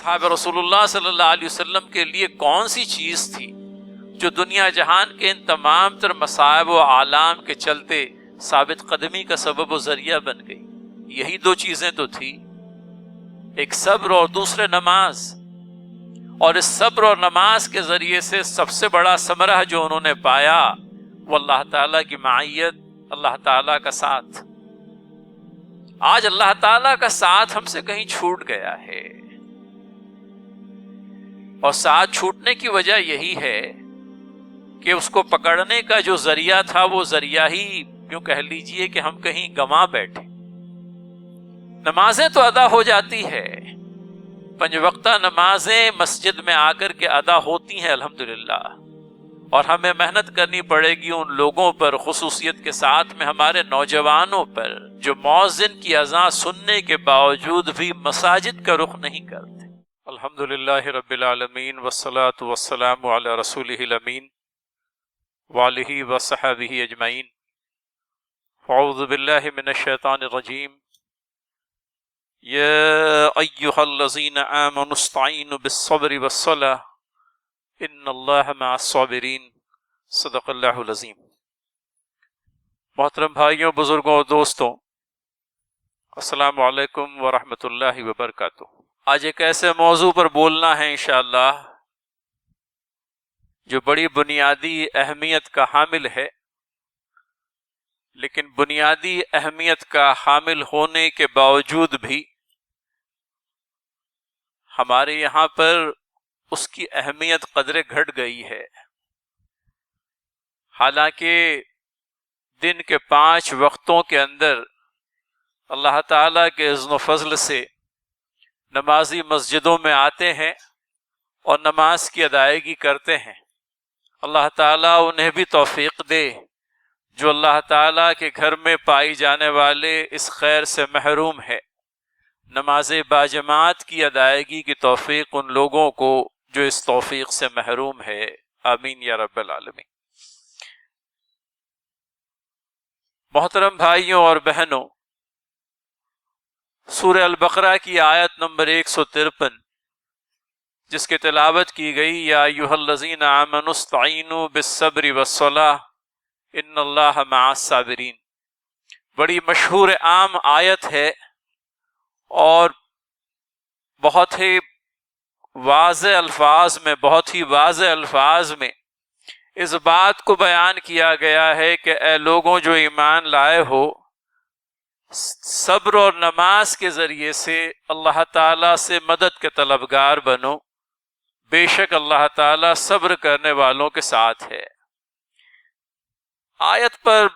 اصحاب رسول اللہ صلی اللہ علیہ وسلم کے لیے کون سی چیز تھی جو دنیا جہان کے ان تمام تر مصائب و آلام کے چلتے ثابت قدمی کا سبب و ذریعہ بن گئی؟ یہی دو چیزیں تو تھی، ایک صبر اور دوسرے نماز۔ اور اس صبر اور نماز کے ذریعے سے سب سے بڑا ثمرہ جو انہوں نے پایا وہ اللہ تعالیٰ کی معیت، اللہ تعالیٰ کا ساتھ۔ آج اللہ تعالیٰ کا ساتھ ہم سے کہیں چھوٹ گیا ہے، اور ساتھ چھوٹنے کی وجہ یہی ہے کہ اس کو پکڑنے کا جو ذریعہ تھا وہ ذریعہ ہی یوں کہہ لیجئے کہ ہم کہیں گنوا بیٹھے۔ نمازیں تو ادا ہو جاتی ہے، 5 وقتہ نمازیں مسجد میں آ کر کے ادا ہوتی ہیں الحمدللہ، اور ہمیں محنت کرنی پڑے گی ان لوگوں پر، خصوصیت کے ساتھ میں ہمارے نوجوانوں پر، جو مؤذن کی اذان سننے کے باوجود بھی مساجد کا رخ نہیں کرتے۔ الحمدللہ رب العالمین والصلاة والسلام علی رسولہ الامین وآلہ وصحبہ اجمعین۔ اعوذ باللہ من الشیطان الرجیم۔ یا ایہا الذین آمنوا استعینوا بالصبر والصلاة ان اللہ مع الصابرین۔ صدق اللہ العظیم۔ محترم بھائیوں، بزرگوں اور دوستوں، السلام علیکم ورحمۃ اللہ وبرکاتہ۔ آج ایک ایسے موضوع پر بولنا ہے انشاءاللہ جو بڑی بنیادی اہمیت کا حامل ہے، لیکن بنیادی اہمیت کا حامل ہونے کے باوجود بھی ہمارے یہاں پر اس کی اہمیت قدرے گھٹ گئی ہے۔ حالانکہ دن کے 5 وقتوں کے اندر اللہ تعالیٰ کے اذن و فضل سے نمازی مسجدوں میں آتے ہیں اور نماز کی ادائیگی کرتے ہیں۔ اللہ تعالیٰ انہیں بھی توفیق دے جو اللہ تعالیٰ کے گھر میں پائی جانے والے اس خیر سے محروم ہے۔ نماز باجماعت کی ادائیگی کی توفیق ان لوگوں کو جو اس توفیق سے محروم ہے، آمین یا رب العالمین۔ محترم بھائیوں اور بہنوں، سورہ البقرہ کی آیت نمبر 153 جس کی تلاوت کی گئی، یا ایھا الذین آمنوا استعینوا بالصبر والصلاۃ ان اللہ مع الصابرین، بڑی مشہور عام آیت ہے اور بہت ہی واضح الفاظ میں اس بات کو بیان کیا گیا ہے کہ اے لوگوں جو ایمان لائے ہو، صبر اور نماز کے ذریعے سے اللہ تعالیٰ سے مدد کے طلبگار بنو، بے شک اللہ تعالیٰ صبر کرنے والوں کے ساتھ ہے۔ آیت پر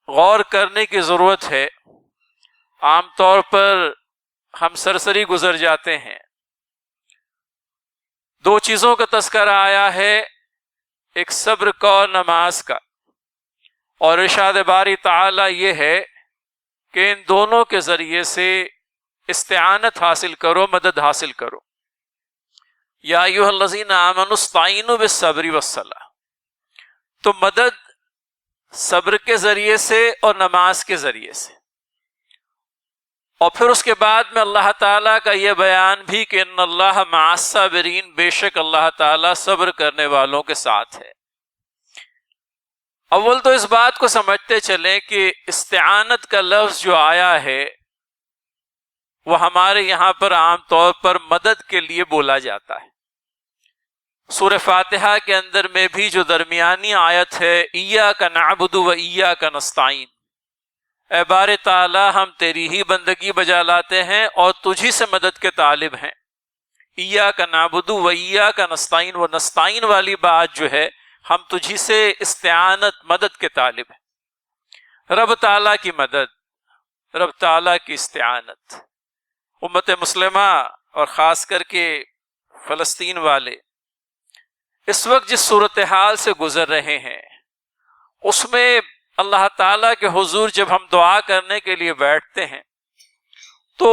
غور کرنے کی ضرورت ہے۔ عام طور پر ہم سرسری گزر جاتے ہیں۔ 2 چیزوں کا تذکرہ آیا ہے، ایک صبر کا اور نماز کا، اور ارشاد باری تعالی یہ ہے کہ ان دونوں کے ذریعے سے استعانت حاصل کرو، مدد حاصل کرو۔ یا ایھا الذین آمنوا استعینوا بالصبر والصلاۃ، تو مدد صبر کے ذریعے سے اور نماز کے ذریعے سے، اور پھر اس کے بعد میں اللہ تعالیٰ کا یہ بیان بھی کہ ان اللہ مع الصابرین، بے شک اللہ تعالیٰ صبر کرنے والوں کے ساتھ ہے۔ اول تو اس بات کو سمجھتے چلیں کہ استعانت کا لفظ جو آیا ہے وہ ہمارے یہاں پر عام طور پر مدد کے لیے بولا جاتا ہے۔ سورہ فاتحہ کے اندر میں بھی جو درمیانی آیت ہے، ایاک نعبد و ایاک نستعین، اے بار تعالی ہم تیری ہی بندگی بجا لاتے ہیں اور تجھی سے مدد کے طالب ہیں۔ ایاک نعبد و ایاک نستعین، وہ نستعین والی بات جو ہے، ہم تجھی سے استعانت، مدد کے طالب ہیں۔ رب تعالیٰ کی مدد، رب تعالیٰ کی استعانت۔ امت مسلمہ اور خاص کر کے فلسطین والے اس وقت جس صورتحال سے گزر رہے ہیں، اس میں اللہ تعالیٰ کے حضور جب ہم دعا کرنے کے لیے بیٹھتے ہیں تو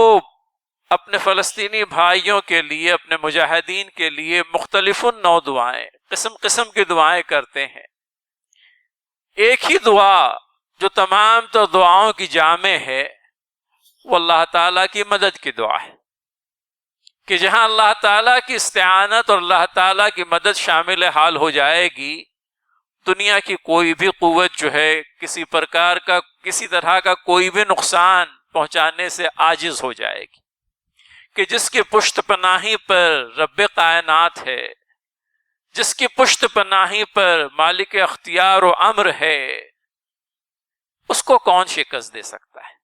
اپنے فلسطینی بھائیوں کے لیے، اپنے مجاہدین کے لیے مختلف نوع دعائیں، قسم قسم کی دعائیں کرتے ہیں۔ ایک ہی دعا جو تمام تو دعاؤں کی جامع ہے وہ اللہ تعالیٰ کی مدد کی دعا ہے۔ کہ جہاں اللہ تعالیٰ کی استعانت اور اللہ تعالیٰ کی مدد شامل حال ہو جائے گی، دنیا کی کوئی بھی قوت جو ہے کسی پرکار کا، کسی طرح کا کوئی بھی نقصان پہنچانے سے عاجز ہو جائے گی، کہ جس کی پشت پناہی پر رب کائنات ہے، جس کی پشت پناہی پر مالک اختیار و امر ہے، اس کو کون شکست دے سکتا ہے؟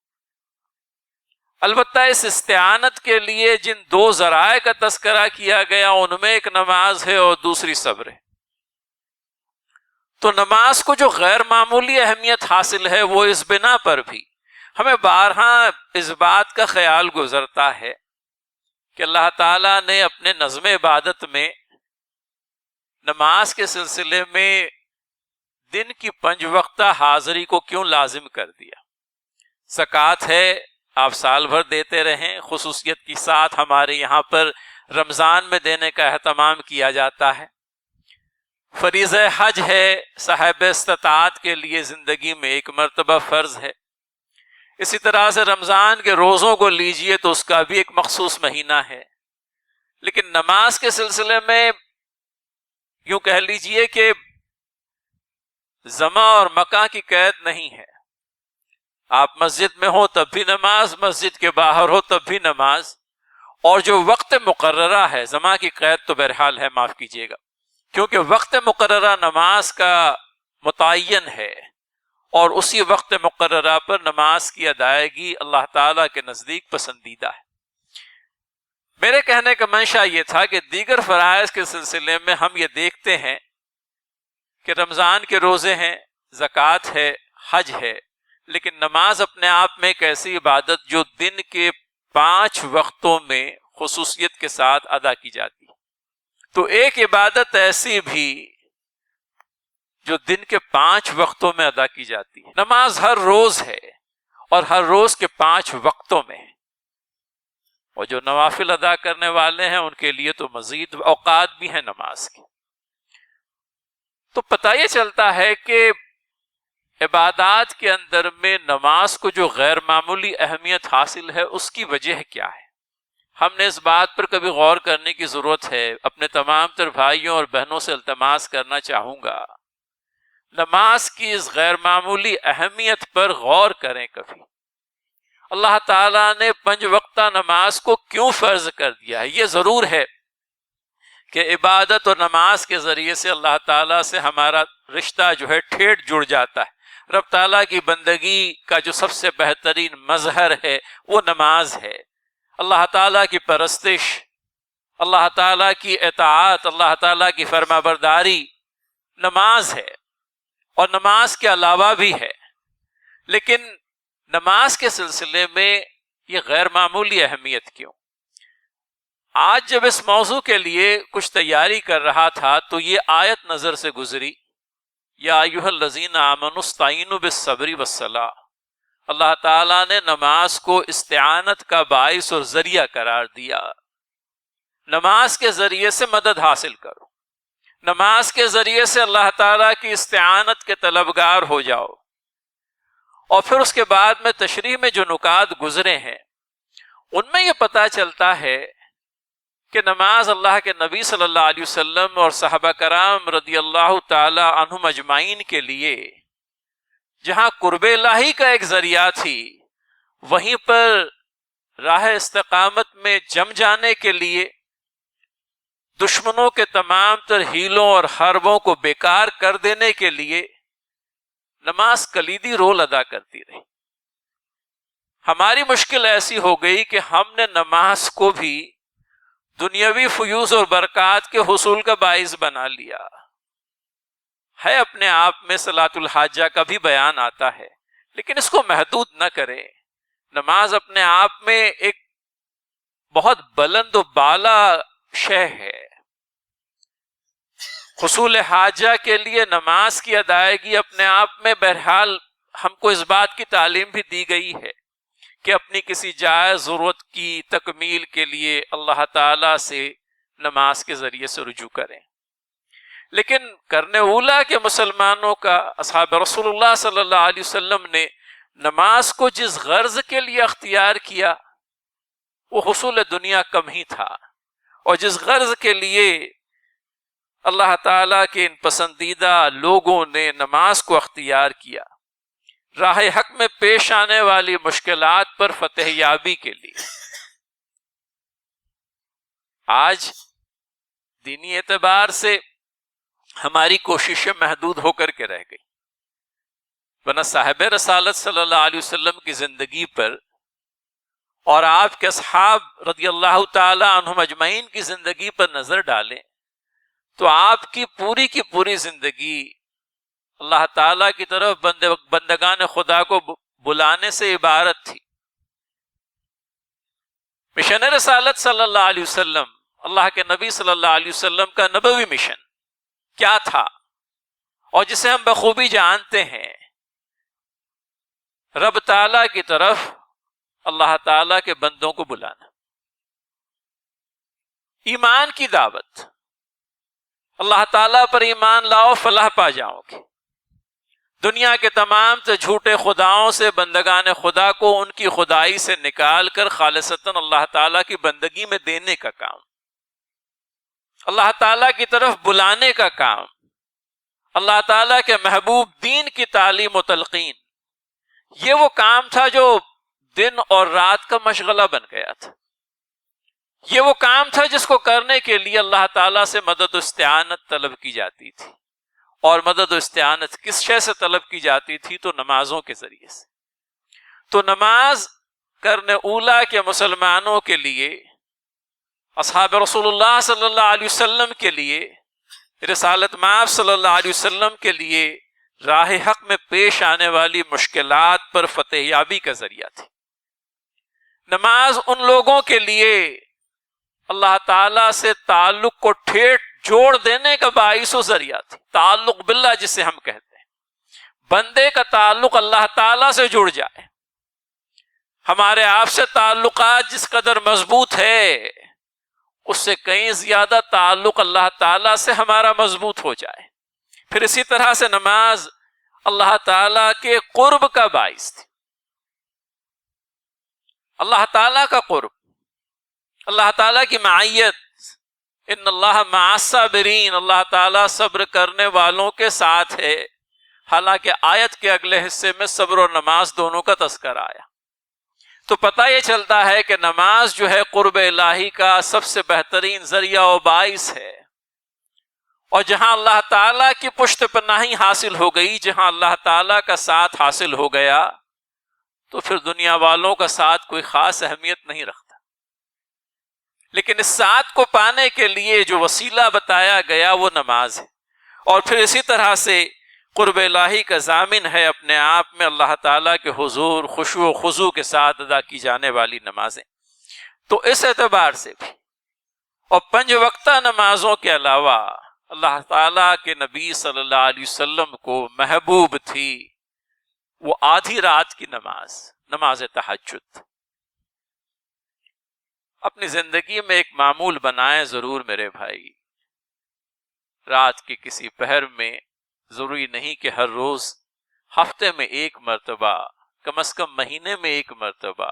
البتہ اس استعانت کے لیے جن دو ذرائع کا تذکرہ کیا گیا، ان میں ایک نماز ہے اور دوسری صبر ہے۔ تو نماز کو جو غیر معمولی اہمیت حاصل ہے، وہ اس بنا پر بھی ہمیں بارہا اس بات کا خیال گزرتا ہے کہ اللہ تعالیٰ نے اپنے نظم عبادت میں نماز کے سلسلے میں دن کی 5 وقتہ حاضری کو کیوں لازم کر دیا۔ زکوٰۃ ہے، آپ سال بھر دیتے رہیں، خصوصیت کے ساتھ ہمارے یہاں پر رمضان میں دینے کا اہتمام کیا جاتا ہے۔ فریضہ حج ہے، صاحب استطاعت کے لیے زندگی میں ایک مرتبہ فرض ہے۔ اسی طرح سے رمضان کے روزوں کو لیجئے تو اس کا بھی ایک مخصوص مہینہ ہے، لیکن نماز کے سلسلے میں یوں کہہ لیجئے کہ زماں اور مکان کی قید نہیں ہے۔ آپ مسجد میں ہو تب بھی نماز، مسجد کے باہر ہو تب بھی نماز، اور جو وقت مقررہ ہے، زماں کی قید تو بہرحال ہے، معاف کیجیے گا، کیونکہ وقت مقررہ نماز کا متعین ہے، اور اسی وقت مقررہ پر نماز کی ادائیگی اللہ تعالیٰ کے نزدیک پسندیدہ ہے۔ میرے کہنے کا منشا یہ تھا کہ دیگر فرائض کے سلسلے میں ہم یہ دیکھتے ہیں کہ رمضان کے روزے ہیں، زکوٰۃ ہے، حج ہے، لیکن نماز اپنے آپ میں ایک ایسی عبادت جو دن کے 5 وقتوں میں خصوصیت کے ساتھ ادا کی جاتی ہے۔ تو ایک عبادت ایسی بھی جو دن کے 5 وقتوں میں ادا کی جاتی ہے۔ نماز ہر روز ہے اور ہر روز کے 5 وقتوں میں ہے، اور جو نوافل ادا کرنے والے ہیں ان کے لیے تو مزید اوقات بھی ہیں نماز کے۔ تو پتہ یہ چلتا ہے کہ عبادات کے اندر میں نماز کو جو غیر معمولی اہمیت حاصل ہے، اس کی وجہ کیا ہے؟ ہم نے اس بات پر کبھی غور کرنے کی ضرورت ہے۔ اپنے تمام تر بھائیوں اور بہنوں سے التماس کرنا چاہوں گا، نماز کی اس غیر معمولی اہمیت پر غور کریں کبھی۔ اللہ تعالیٰ نے 5 وقتہ نماز کو کیوں فرض کر دیا ہے؟ یہ ضرور ہے کہ عبادت اور نماز کے ذریعے سے اللہ تعالیٰ سے ہمارا رشتہ جو ہے ٹھیٹ جڑ جاتا ہے۔ رب تعالیٰ کی بندگی کا جو سب سے بہترین مظہر ہے وہ نماز ہے۔ اللہ تعالیٰ کی پرستش، اللہ تعالیٰ کی اطاعت، اللہ تعالیٰ کی فرما برداری نماز ہے، اور نماز کے علاوہ بھی ہے۔ لیکن نماز کے سلسلے میں یہ غیر معمولی اہمیت کیوں؟ آج جب اس موضوع کے لیے کچھ تیاری کر رہا تھا تو یہ آیت نظر سے گزری، یا ایھا الذین آمنوا استعینوا بالصبر والصلاۃ۔ اللہ تعالیٰ نے نماز کو استعانت کا باعث اور ذریعہ قرار دیا۔ نماز کے ذریعے سے مدد حاصل کرو، نماز کے ذریعے سے اللہ تعالیٰ کی استعانت کے طلبگار ہو جاؤ۔ اور پھر اس کے بعد میں تشریح میں جو نکات گزرے ہیں ان میں یہ پتہ چلتا ہے کہ نماز اللہ کے نبی صلی اللہ علیہ وسلم اور صحابہ کرام رضی اللہ تعالی عنہم اجمعین کے لیے جہاں قرب الہی کا ایک ذریعہ تھی، وہیں پر راہ استقامت میں جم جانے کے لیے، دشمنوں کے تمام تر ہیلوں اور حربوں کو بیکار کر دینے کے لیے نماز کلیدی رول ادا کرتی رہی۔ ہماری مشکل ایسی ہو گئی کہ ہم نے نماز کو بھی دنیاوی فیوز اور برکات کے حصول کا باعث بنا لیا ہے۔ اپنے آپ میں صلاۃ الحاجہ کا بھی بیان آتا ہے، لیکن اس کو محدود نہ کریں۔ نماز اپنے آپ میں ایک بہت بلند و بالا شے ہے۔ حصول حاجہ کے لیے نماز کی ادائیگی اپنے آپ میں بہرحال ہم کو اس بات کی تعلیم بھی دی گئی ہے کہ اپنی کسی جائز ضرورت کی تکمیل کے لیے اللہ تعالیٰ سے نماز کے ذریعے سے رجوع کریں۔ لیکن قرن اولیٰ کے مسلمانوں کا، اصحاب رسول اللہ صلی اللہ علیہ وسلم نے نماز کو جس غرض کے لیے اختیار کیا وہ حصول دنیا کم ہی تھا، اور جس غرض کے لیے اللہ تعالیٰ کے ان پسندیدہ لوگوں نے نماز کو اختیار کیا، راہ حق میں پیش آنے والی مشکلات پر فتح یابی کے لیے، آج دینی اعتبار سے ہماری کوششیں محدود ہو کر کے رہ گئی، ورنہ صاحب رسالت صلی اللہ علیہ وسلم کی زندگی پر اور آپ کے اصحاب رضی اللہ تعالی عنہم اجمعین کی زندگی پر نظر ڈالیں تو آپ کی پوری زندگی اللہ تعالیٰ کی طرف بندگان خدا کو بلانے سے عبارت تھی۔ مشن رسالت صلی اللہ علیہ وسلم، اللہ کے نبی صلی اللہ علیہ وسلم کا نبوی مشن کیا تھا، اور جسے ہم بخوبی جانتے ہیں، رب تعالیٰ کی طرف اللہ تعالیٰ کے بندوں کو بلانا، ایمان کی دعوت، اللہ تعالیٰ پر ایمان لاؤ فلاح پا جاؤ گے، دنیا کے تمام سے جھوٹے خداؤں سے بندگان خدا کو ان کی خدائی سے نکال کر خالصتاً اللہ تعالیٰ کی بندگی میں دینے کا کام، اللہ تعالیٰ کی طرف بلانے کا کام، اللہ تعالیٰ کے محبوب دین کی تعلیم و تلقین، یہ وہ کام تھا جو دن اور رات کا مشغلہ بن گیا تھا۔ یہ وہ کام تھا جس کو کرنے کے لیے اللہ تعالیٰ سے مدد و استعانت طلب کی جاتی تھی، اور مدد و استعانت کس شے سے طلب کی جاتی تھی؟ تو نمازوں کے ذریعے سے۔ تو نماز کرنے اولا کے مسلمانوں کے لیے، اصحاب رسول اللہ صلی اللہ علیہ وسلم کے لیے، رسالت مآب صلی اللہ علیہ وسلم کے لیے راہ حق میں پیش آنے والی مشکلات پر فتح یابی کا ذریعہ تھی۔ نماز ان لوگوں کے لیے اللہ تعالیٰ سے تعلق کو ٹھیٹ جوڑ دینے کا باعث و ذریعہ تھی۔ تعلق باللہ جسے ہم کہتے ہیں، بندے کا تعلق اللہ تعالیٰ سے جڑ جائے، ہمارے آپ سے تعلقات جس قدر مضبوط ہے اس سے کہیں زیادہ تعلق اللہ تعالیٰ سے ہمارا مضبوط ہو جائے۔ پھر اسی طرح سے نماز اللہ تعالیٰ کے قرب کا باعث تھی، اللہ تعالیٰ کا قرب، اللہ تعالیٰ کی معیت، ان اللہ مع الصابرین، اللہ تعالیٰ صبر کرنے والوں کے ساتھ ہے۔ حالانکہ آیت کے اگلے حصے میں صبر اور نماز دونوں کا تذکرہ آیا، تو پتہ یہ چلتا ہے کہ نماز جو ہے قرب الہی کا سب سے بہترین ذریعہ و باعث ہے، اور جہاں اللہ تعالیٰ کی پشت پناہی حاصل ہو گئی، جہاں اللہ تعالیٰ کا ساتھ حاصل ہو گیا، تو پھر دنیا والوں کا ساتھ کوئی خاص اہمیت نہیں رکھتا۔ لیکن اس ساتھ کو پانے کے لیے جو وسیلہ بتایا گیا وہ نماز ہے، اور پھر اسی طرح سے قرب الہی کا ضامن ہے اپنے آپ میں اللہ تعالیٰ کے حضور خشوع و خضوع کے ساتھ ادا کی جانے والی نمازیں۔ تو اس اعتبار سے بھی، اور 5 وقتہ نمازوں کے علاوہ اللہ تعالیٰ کے نبی صلی اللہ علیہ وسلم کو محبوب تھی وہ آدھی رات کی نماز، نماز تہجد۔ اپنی زندگی میں ایک معمول بنائیں ضرور میرے بھائی، رات کے کسی پہر میں، ضروری نہیں کہ ہر روز، ہفتے میں 1 مرتبہ، کم از کم مہینے میں 1 مرتبہ،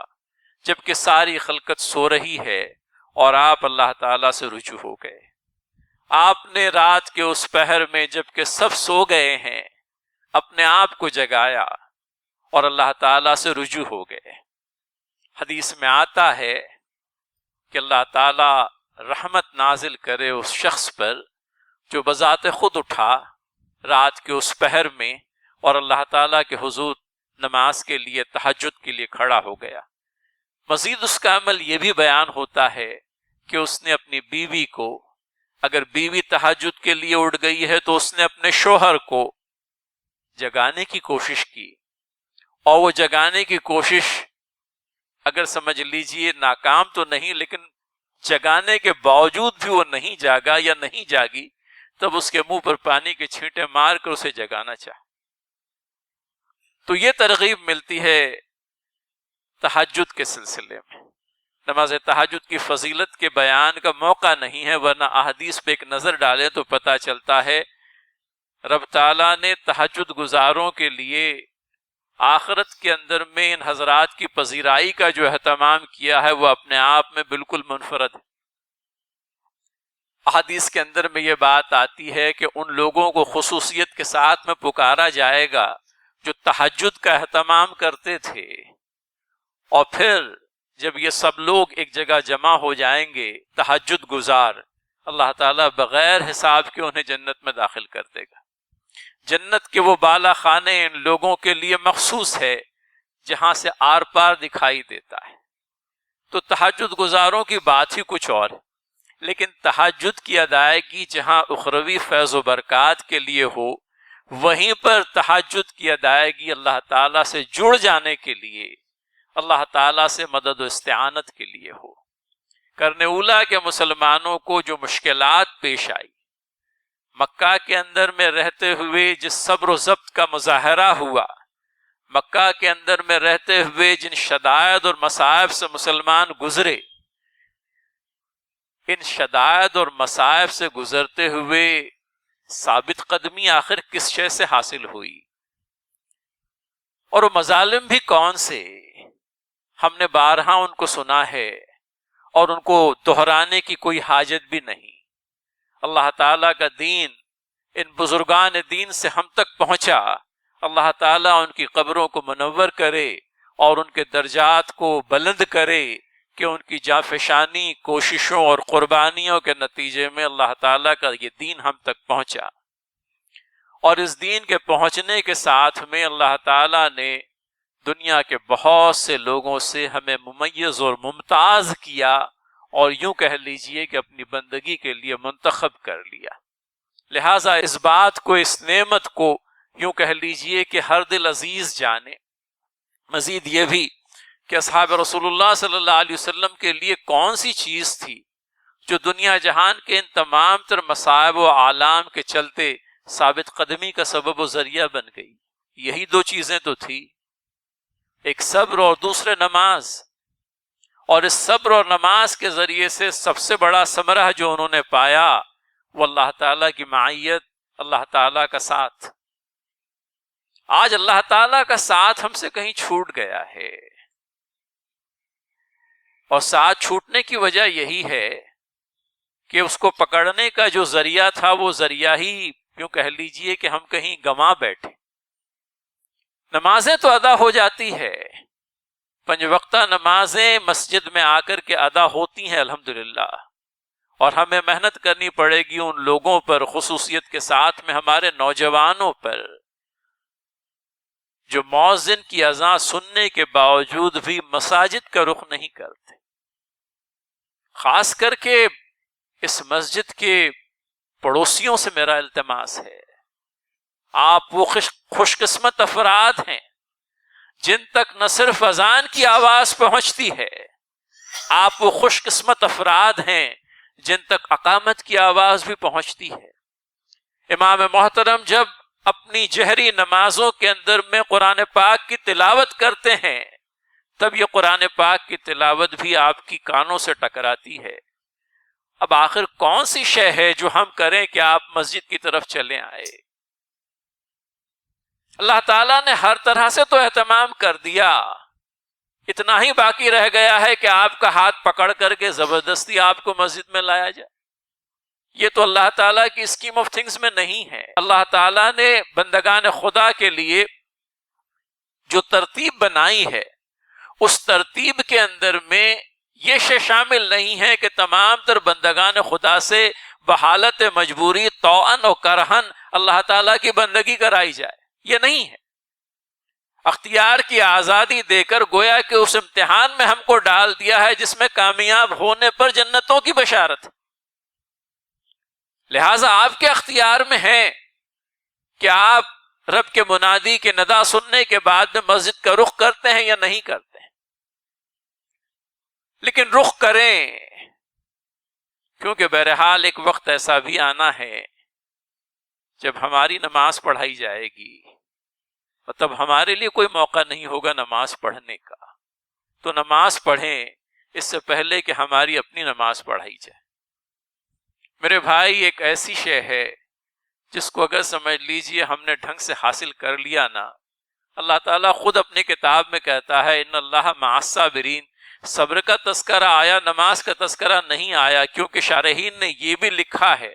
جبکہ ساری خلقت سو رہی ہے اور آپ اللہ تعالیٰ سے رجوع ہو گئے، آپ نے رات کے اس پہر میں جبکہ سب سو گئے ہیں اپنے آپ کو جگایا اور اللہ تعالیٰ سے رجوع ہو گئے۔ حدیث میں آتا ہے کہ اللہ تعالیٰ رحمت نازل کرے اس شخص پر جو بذات خود اٹھا رات کے اس پہر میں اور اللہ تعالیٰ کے حضور نماز کے لیے، تہجد کے لیے کھڑا ہو گیا۔ مزید اس کا عمل یہ بھی بیان ہوتا ہے کہ اس نے اپنی بیوی کو، اگر بیوی تہجد کے لیے اٹھ گئی ہے تو اس نے اپنے شوہر کو جگانے کی کوشش کی، اور وہ جگانے کی کوشش اگر سمجھ لیجئے ناکام تو نہیں، لیکن جگانے کے باوجود بھی وہ نہیں جاگا یا نہیں جاگی، تب اس کے منہ پر پانی کے چھینٹے مار کر اسے جگانا چاہا۔ تو یہ ترغیب ملتی ہے تہجد کے سلسلے میں۔ نماز تہجد کی فضیلت کے بیان کا موقع نہیں ہے، ورنہ احادیث پہ ایک نظر ڈالیں تو پتہ چلتا ہے رب تعالیٰ نے تہجد گزاروں کے لیے آخرت کے اندر میں ان حضرات کی پذیرائی کا جو اہتمام کیا ہے وہ اپنے آپ میں بالکل منفرد ہے۔ احادیث کے اندر میں یہ بات آتی ہے کہ ان لوگوں کو خصوصیت کے ساتھ میں پکارا جائے گا جو تہجد کا اہتمام کرتے تھے، اور پھر جب یہ سب لوگ ایک جگہ جمع ہو جائیں گے تہجد گزار، اللہ تعالیٰ بغیر حساب کے انہیں جنت میں داخل کر دے گا۔ جنت کے وہ بالا خانے ان لوگوں کے لیے مخصوص ہے جہاں سے آر پار دکھائی دیتا ہے۔ تو تہجد گزاروں کی بات ہی کچھ اور ہے، لیکن تہجد کی ادائیگی جہاں اخروی فیض و برکات کے لیے ہو، وہیں پر تہجد کی ادائیگی اللہ تعالیٰ سے جڑ جانے کے لیے، اللہ تعالیٰ سے مدد و استعانت کے لیے ہو۔ قرن اولیٰ کے مسلمانوں کو جو مشکلات پیش آئی، مکہ کے اندر میں رہتے ہوئے جس صبر و ضبط کا مظاہرہ ہوا، مکہ کے اندر میں رہتے ہوئے جن شدائد اور مصائب سے مسلمان گزرے، ان شدائد اور مصائب سے گزرتے ہوئے ثابت قدمی آخر کس شے سے حاصل ہوئی، اور وہ مظالم بھی کون سے؟ ہم نے بارہا ان کو سنا ہے اور ان کو دہرانے کی کوئی حاجت بھی نہیں۔ اللہ تعالیٰ کا دین ان بزرگان دین سے ہم تک پہنچا، اللہ تعالیٰ ان کی قبروں کو منور کرے اور ان کے درجات کو بلند کرے کہ ان کی جانفشانی کوششوں اور قربانیوں کے نتیجے میں اللہ تعالیٰ کا یہ دین ہم تک پہنچا، اور اس دین کے پہنچنے کے ساتھ میں اللہ تعالیٰ نے دنیا کے بہت سے لوگوں سے ہمیں ممیز اور ممتاز کیا، اور یوں کہہ لیجئے کہ اپنی بندگی کے لیے منتخب کر لیا۔ لہٰذا اس بات کو، اس نعمت کو یوں کہہ لیجئے کہ ہر دل عزیز جانے۔ مزید یہ بھی کہ اصحاب رسول اللہ صلی اللہ علیہ وسلم کے لیے کون سی چیز تھی جو دنیا جہان کے ان تمام تر مصائب و آلام کے چلتے ثابت قدمی کا سبب و ذریعہ بن گئی؟ یہی دو چیزیں تو تھی، ایک صبر اور دوسرے نماز، اور اس صبر اور نماز کے ذریعے سے سب سے بڑا ثمرہ جو انہوں نے پایا وہ اللہ تعالیٰ کی معیت، اللہ تعالیٰ کا ساتھ۔ آج اللہ تعالیٰ کا ساتھ ہم سے کہیں چھوٹ گیا ہے، اور ساتھ چھوٹنے کی وجہ یہی ہے کہ اس کو پکڑنے کا جو ذریعہ تھا وہ ذریعہ ہی یوں کہہ لیجئے کہ ہم کہیں گنوا بیٹھے۔ نمازیں تو ادا ہو جاتی ہے، 5 وقتہ نمازیں مسجد میں آ کر کے ادا ہوتی ہیں الحمدللہ، اور ہمیں محنت کرنی پڑے گی ان لوگوں پر، خصوصیت کے ساتھ میں ہمارے نوجوانوں پر، جو مؤذن کی اذان سننے کے باوجود بھی مساجد کا رخ نہیں کرتے۔ خاص کر کے اس مسجد کے پڑوسیوں سے میرا التماس ہے، آپ وہ خوش قسمت افراد ہیں جن تک نہ صرف اذان کی آواز پہنچتی ہے، آپ وہ خوش قسمت افراد ہیں جن تک اقامت کی آواز بھی پہنچتی ہے۔ امام محترم جب اپنی جہری نمازوں کے اندر میں قرآن پاک کی تلاوت کرتے ہیں، تب یہ قرآن پاک کی تلاوت بھی آپ کی کانوں سے ٹکراتی ہے۔ اب آخر کون سی شے ہے جو ہم کریں کہ آپ مسجد کی طرف چلے آئے؟ اللہ تعالیٰ نے ہر طرح سے تو اہتمام کر دیا، اتنا ہی باقی رہ گیا ہے کہ آپ کا ہاتھ پکڑ کر کے زبردستی آپ کو مسجد میں لایا جائے۔ یہ تو اللہ تعالیٰ کی اسکیم آف تھنگز میں نہیں ہے۔ اللہ تعالیٰ نے بندگان خدا کے لیے جو ترتیب بنائی ہے، اس ترتیب کے اندر میں یہ شے شامل نہیں ہے کہ تمام تر بندگان خدا سے بحالت مجبوری طوعاً و کرہن اللہ تعالیٰ کی بندگی کرائی جائے، یہ نہیں ہے۔ اختیار کی آزادی دے کر گویا کہ اس امتحان میں ہم کو ڈال دیا ہے جس میں کامیاب ہونے پر جنتوں کی بشارت ہے۔ لہٰذا آپ کے اختیار میں ہے کہ آپ رب کے منادی کے ندا سننے کے بعد میں مسجد کا رخ کرتے ہیں یا نہیں کرتے ہیں، لیکن رخ کریں، کیونکہ بہرحال ایک وقت ایسا بھی آنا ہے جب ہماری نماز پڑھائی جائے گی، تب ہمارے لیے کوئی موقع نہیں ہوگا نماز پڑھنے کا۔ تو نماز پڑھیں اس سے پہلے کہ ہماری اپنی نماز پڑھائی جائے۔ میرے بھائی، ایک ایسی شے ہے جس کو اگر سمجھ لیجئے ہم نے ڈھنگ سے حاصل کر لیا نا، اللہ تعالیٰ خود اپنی کتاب میں کہتا ہے ان اللہ مع الصابرین، صبر کا تذکرہ آیا، نماز کا تذکرہ نہیں آیا، کیونکہ شارحین نے یہ بھی لکھا ہے،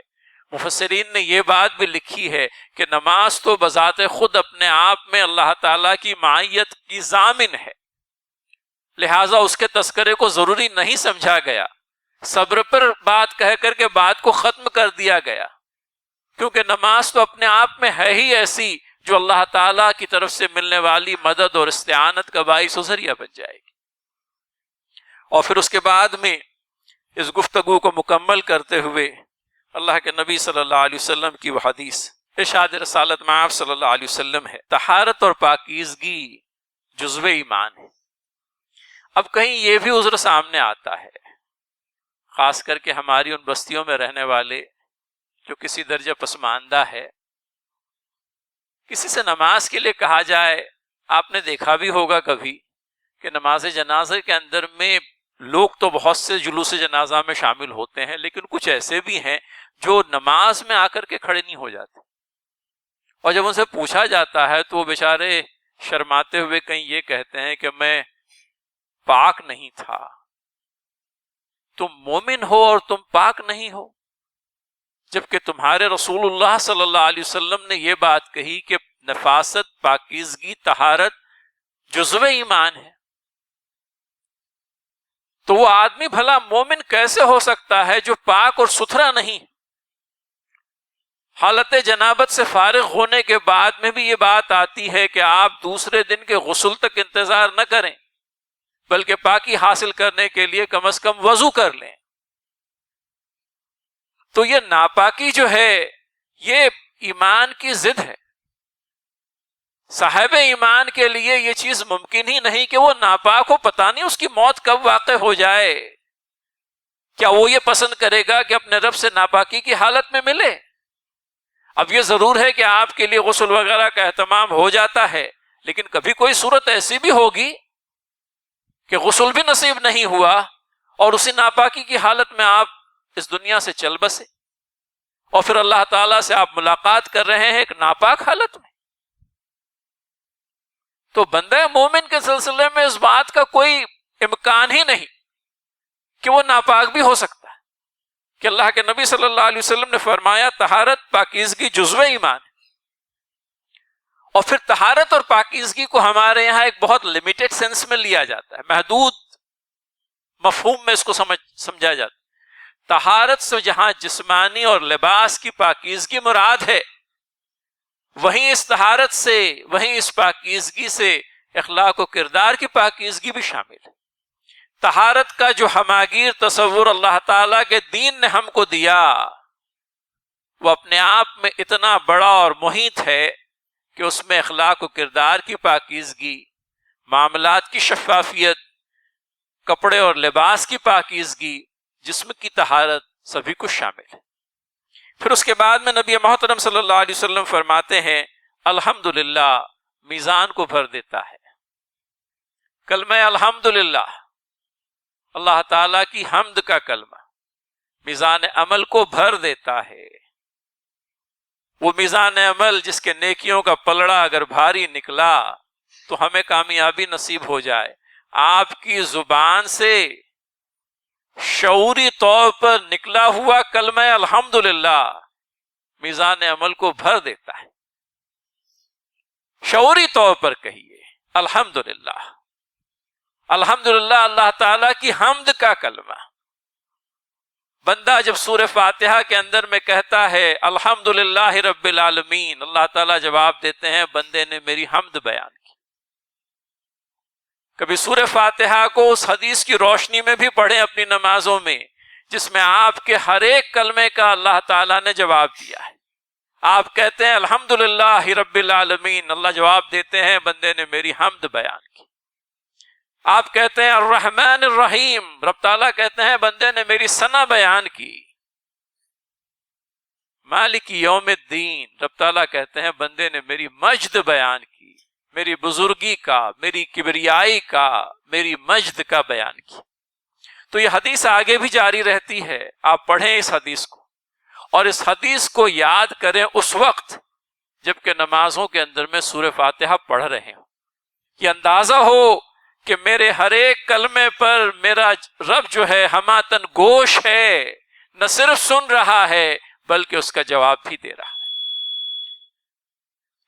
مفسرین نے یہ بات بھی لکھی ہے کہ نماز تو بذات خود اپنے آپ میں اللہ تعالیٰ کی معیت کی ضامن ہے، لہٰذا اس کے تذکرے کو ضروری نہیں سمجھا گیا، صبر پر بات کہہ کر کے بات کو ختم کر دیا گیا، کیونکہ نماز تو اپنے آپ میں ہے ہی ایسی جو اللہ تعالیٰ کی طرف سے ملنے والی مدد اور استعانت کا باعث و ذریعہ بن جائے گی۔ اور پھر اس کے بعد میں اس گفتگو کو مکمل کرتے ہوئے اللہ کے نبی صلی اللہ علیہ وسلم کی وہ حدیث ارشاد رسالت میں آپ صلی اللہ علیہ وسلم ہے، طہارت اور پاکیزگی جزو ایمان ہے۔ اب کہیں یہ بھی عذر سامنے آتا ہے، خاص کر کے ہماری ان بستیوں میں رہنے والے جو کسی درجہ پسماندہ ہے، کسی سے نماز کے لیے کہا جائے، آپ نے دیکھا بھی ہوگا کبھی کہ نماز جنازے کے اندر میں لوگ تو بہت سے جلوس جنازہ میں شامل ہوتے ہیں، لیکن کچھ ایسے بھی ہیں جو نماز میں آ کر کے کھڑے نہیں ہو جاتے، اور جب ان سے پوچھا جاتا ہے تو وہ بیچارے شرماتے ہوئے کہیں یہ کہتے ہیں کہ میں پاک نہیں تھا۔ تم مومن ہو اور تم پاک نہیں ہو، جبکہ تمہارے رسول اللہ صلی اللہ علیہ وسلم نے یہ بات کہی کہ نفاست، پاکیزگی، طہارت جزو ایمان ہے۔ تو وہ آدمی بھلا مومن کیسے ہو سکتا ہے جو پاک اور ستھرا نہیں؟ حالت جنابت سے فارغ ہونے کے بعد میں بھی یہ بات آتی ہے کہ آپ دوسرے دن کے غسل تک انتظار نہ کریں، بلکہ پاکی حاصل کرنے کے لیے کم از کم وضو کر لیں۔ تو یہ ناپاکی جو ہے یہ ایمان کی ضد ہے۔ صاحب ایمان کے لیے یہ چیز ممکن ہی نہیں کہ وہ ناپاک ہو، پتہ نہیں اس کی موت کب واقع ہو جائے۔ کیا وہ یہ پسند کرے گا کہ اپنے رب سے ناپاکی کی حالت میں ملے؟ اب یہ ضرور ہے کہ آپ کے لیے غسل وغیرہ کا اہتمام ہو جاتا ہے، لیکن کبھی کوئی صورت ایسی بھی ہوگی کہ غسل بھی نصیب نہیں ہوا اور اسی ناپاکی کی حالت میں آپ اس دنیا سے چل بسے، اور پھر اللہ تعالیٰ سے آپ ملاقات کر رہے ہیں ایک ناپاک حالت میں۔ تو بندہ مومن کے سلسلے میں اس بات کا کوئی امکان ہی نہیں کہ وہ ناپاک بھی ہو سکتا ہے، کہ اللہ کے نبی صلی اللہ علیہ وسلم نے فرمایا طہارت پاکیزگی جزو ایمان ہے۔ اور پھر طہارت اور پاکیزگی کو ہمارے یہاں ایک بہت لمیٹڈ سینس میں لیا جاتا ہے، محدود مفہوم میں اس کو سمجھا جاتا ہے۔ طہارت سے جہاں جسمانی اور لباس کی پاکیزگی مراد ہے، وہیں اس طہارت سے، وہیں اس پاکیزگی سے اخلاق و کردار کی پاکیزگی بھی شامل ہے۔ طہارت کا جو ہماگیر تصور اللہ تعالیٰ کے دین نے ہم کو دیا، وہ اپنے آپ میں اتنا بڑا اور محیط ہے کہ اس میں اخلاق و کردار کی پاکیزگی، معاملات کی شفافیت، کپڑے اور لباس کی پاکیزگی، جسم کی طہارت، سبھی کچھ شامل ہے۔ پھر اس کے بعد میں نبی محترم صلی اللہ علیہ وسلم فرماتے ہیں الحمدللہ میزان کو بھر دیتا ہے۔ کلمہ الحمدللہ، اللہ تعالیٰ کی حمد کا کلمہ، میزان عمل کو بھر دیتا ہے۔ وہ میزان عمل جس کے نیکیوں کا پلڑا اگر بھاری نکلا تو ہمیں کامیابی نصیب ہو جائے، آپ کی زبان سے شعوری طور پر نکلا ہوا کلمہ الحمدللہ میزان عمل کو بھر دیتا ہے۔ شعوری طور پر کہیے الحمدللہ، الحمدللہ اللہ تعالیٰ کی حمد کا کلمہ۔ بندہ جب سورہ فاتحہ کے اندر میں کہتا ہے الحمدللہ رب العالمین، اللہ تعالیٰ جواب دیتے ہیں بندے نے میری حمد بیان کی۔ کبھی سورہ فاتحہ کو اس حدیث کی روشنی میں بھی پڑھیں اپنی نمازوں میں جس میں آپ کے ہر ایک کلمے کا اللہ تعالیٰ نے جواب دیا ہے۔ آپ کہتے ہیں الحمدللہ رب العالمین، اللہ جواب دیتے ہیں بندے نے میری حمد بیان کی۔ آپ کہتے ہیں الرحمن الرحیم، رب تعالیٰ کہتے ہیں بندے نے میری ثنا بیان کی۔ مالک یوم الدین، رب تعالیٰ کہتے ہیں بندے نے میری مجد بیان کی، میری بزرگی کا، میری کبریائی کا، میری مجد کا بیان کی۔ تو یہ حدیث آگے بھی جاری رہتی ہے، آپ پڑھیں اس حدیث کو، اور اس حدیث کو یاد کریں اس وقت جبکہ نمازوں کے اندر میں سورہ فاتحہ پڑھ رہے ہوں، یہ اندازہ ہو کہ میرے ہر ایک کلمے پر میرا رب جو ہے ہماتن گوش ہے، نہ صرف سن رہا ہے بلکہ اس کا جواب بھی دے رہا ہے۔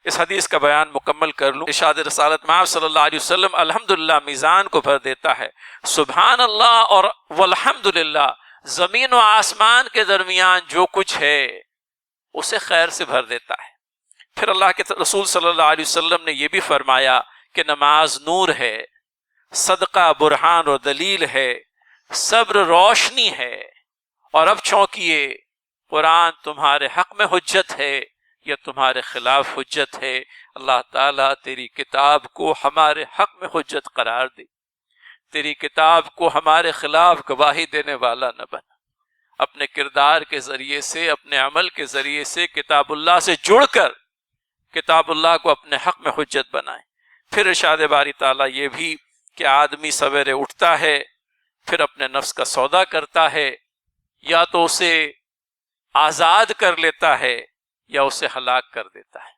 اس حدیث کا بیان مکمل کر لوں۔ ارشاد رسالت مآب صلی اللہ علیہ وسلم الحمدللہ میزان کو بھر دیتا ہے، سبحان اللہ اور والحمدللہ زمین و آسمان کے درمیان جو کچھ ہے اسے خیر سے بھر دیتا ہے۔ پھر اللہ کے رسول صلی اللہ علیہ وسلم نے یہ بھی فرمایا کہ نماز نور ہے، صدقہ برہان اور دلیل ہے، صبر روشنی ہے، اور اب چونکیے قرآن تمہارے حق میں حجت ہے یا تمہارے خلاف حجت ہے۔ اللہ تعالیٰ تیری کتاب کو ہمارے حق میں حجت قرار دے، تیری کتاب کو ہمارے خلاف گواہی دینے والا نہ بنا۔ اپنے کردار کے ذریعے سے، اپنے عمل کے ذریعے سے کتاب اللہ سے جڑ کر کتاب اللہ کو اپنے حق میں حجت بنائیں۔ پھر ارشاد باری تعالیٰ یہ بھی کہ آدمی سویرے اٹھتا ہے، پھر اپنے نفس کا سودا کرتا ہے، یا تو اسے آزاد کر لیتا ہے یا اسے ہلاک کر دیتا ہے۔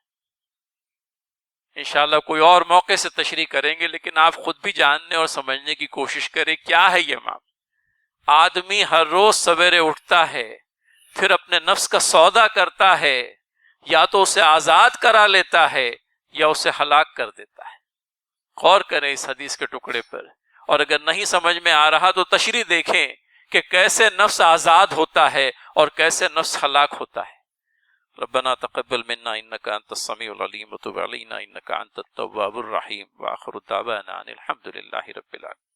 انشاءاللہ کوئی اور موقع سے تشریح کریں گے، لیکن آپ خود بھی جاننے اور سمجھنے کی کوشش کریں کیا ہے یہ معاملہ۔ آدمی ہر روز سویرے اٹھتا ہے، پھر اپنے نفس کا سودا کرتا ہے، یا تو اسے آزاد کرا لیتا ہے یا اسے ہلاک کر دیتا ہے۔ غور کریں اس حدیث کے ٹکڑے پر، اور اگر نہیں سمجھ میں آ رہا تو تشریح دیکھیں کہ کیسے نفس آزاد ہوتا ہے اور کیسے نفس ہلاک ہوتا ہے۔ ربنا تقبل منا انك انت السميع العليم وتب علينا انك انت التواب الرحيم واخر دعوانا ان الحمد لله رب العالمين۔